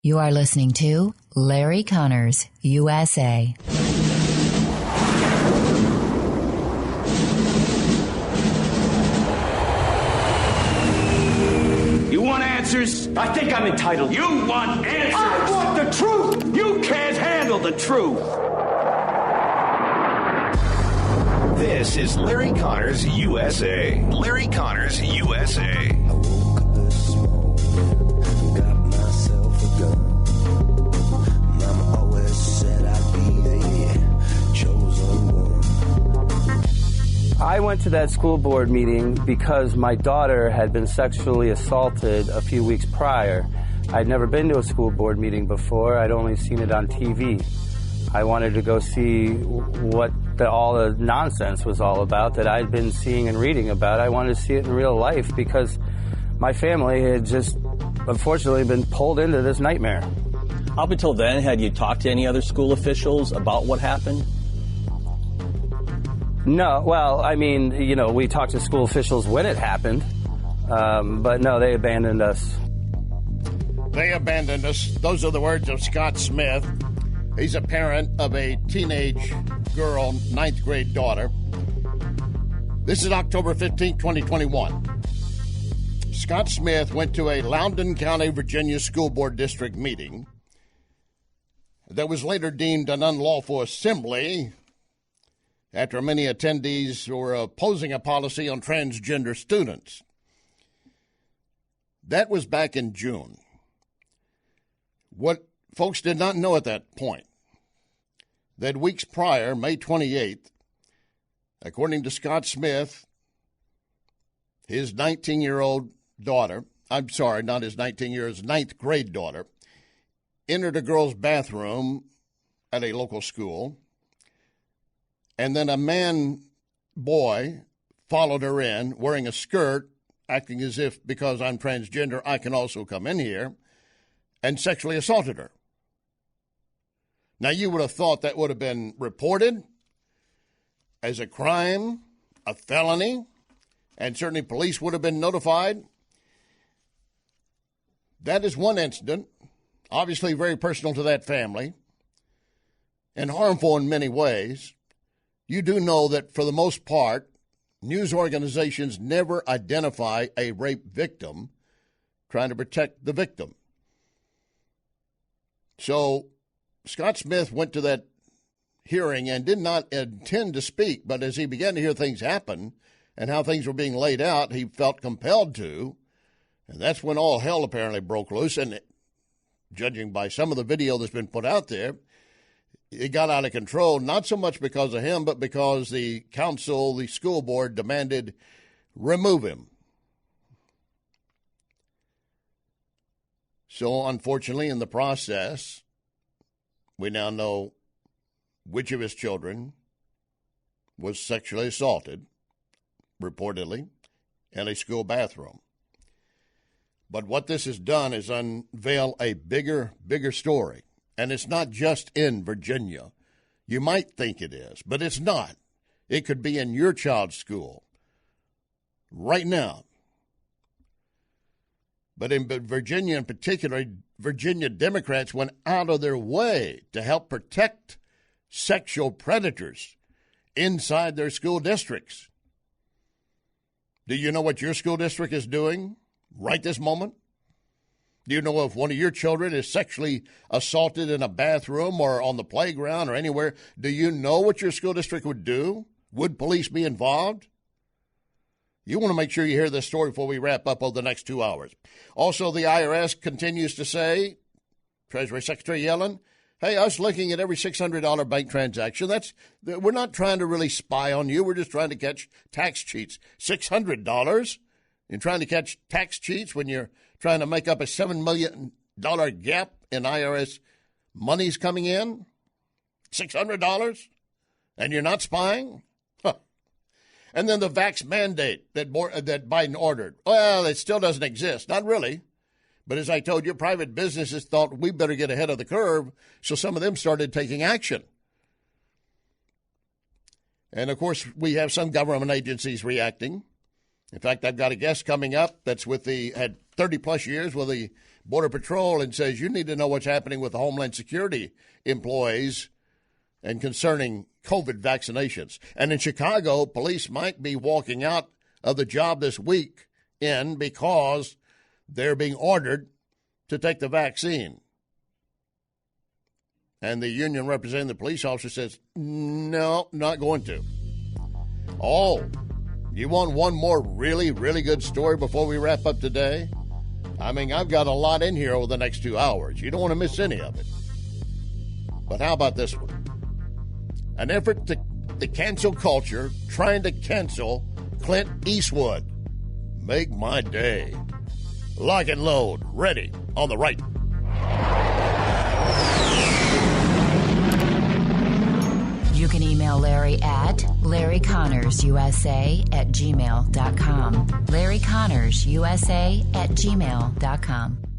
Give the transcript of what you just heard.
You are listening to Larry Conners, USA. You want answers? I think I'm entitled. You want answers? I want the truth! You can't handle the truth. This is Larry Conners USA. Larry Conners USA. I woke up this morning, got myself a gun. Mama always said I'd be the chosen one. I went to that school board meeting because my daughter had been sexually assaulted a few weeks prior. I'd never been to a school board meeting before. I'd only seen it on TV. I wanted to go see what all the nonsense was all about that I'd been seeing and reading about. I wanted to see it in real life because my family had just, unfortunately, been pulled into this nightmare. Up until then, had you talked to any other school officials about what happened? No, well, I mean, you know, we talked to school officials when it happened, but no, they abandoned us. They abandoned us. Those are the words of Scott Smith. He's a parent of a teenage girl, ninth grade daughter. This is October 15, 2021. Scott Smith went to a Loudoun County, Virginia School Board District meeting that was later deemed an unlawful assembly after many attendees were opposing a policy on transgender students. That was back in June. What folks did not know at that point, that weeks prior, May 28th, according to Scott Smith, his 19-year-old daughter, I'm sorry, not his 19-year-old, ninth grade daughter, entered a girl's bathroom at a local school, and then a boy followed her in wearing a skirt, acting as if because I'm transgender, I can also come in here, and sexually assaulted her. Now, you would have thought that would have been reported as a crime, a felony, and certainly police would have been notified. That is one incident, obviously very personal to that family and harmful in many ways. You do know that for the most part, news organizations never identify a rape victim, trying to protect the victim. So Scott Smith went to that hearing and did not intend to speak, but as he began to hear things happen and how things were being laid out, he felt compelled to, and that's when all hell apparently broke loose. And judging by some of the video that's been put out there, it got out of control, not so much because of him, but because the council, the school board, demanded remove him. So, unfortunately, in the process, we now know which of his children was sexually assaulted, reportedly, in a school bathroom. But what this has done is unveil a bigger story. And it's not just in Virginia. You might think it is, but it's not. It could be in your child's school right now. But in Virginia in particular, Virginia Democrats went out of their way to help protect sexual predators inside their school districts. Do you know what your school district is doing right this moment? Do you know if one of your children is sexually assaulted in a bathroom or on the playground or anywhere? Do you know what your school district would do? Would police be involved? You want to make sure you hear this story before we wrap up over the next 2 hours. Also, the IRS continues to say, Treasury Secretary Yellen, hey, us looking at every $600 bank transaction, we're not trying to really spy on you. We're just trying to catch tax cheats. $600? You're trying to catch tax cheats when you're trying to make up a $7 million gap in IRS monies coming in? $600? And you're not spying? Huh. And then the vax mandate that Biden ordered. Well, it still doesn't exist. Not really. But as I told you, private businesses thought we better get ahead of the curve, so some of them started taking action. And, of course, we have some government agencies reacting. In fact, I've got a guest coming up that's had 30-plus years with the Border Patrol and says you need to know what's happening with the Homeland Security employees and concerning COVID vaccinations. And in Chicago, police might be walking out of the job this week because they're being ordered to take the vaccine. And the union representing the police officer says, no, not going to. Oh, you want one more really, really good story before we wrap up today? I mean, I've got a lot in here over the next 2 hours. You don't want to miss any of it. But how about this one? An effort to cancel culture, trying to cancel Clint Eastwood. Make my day. Lock and load. Ready. On the right. You can email Larry at LarryConnersUSA@gmail.com. LarryConnersUSA@gmail.com.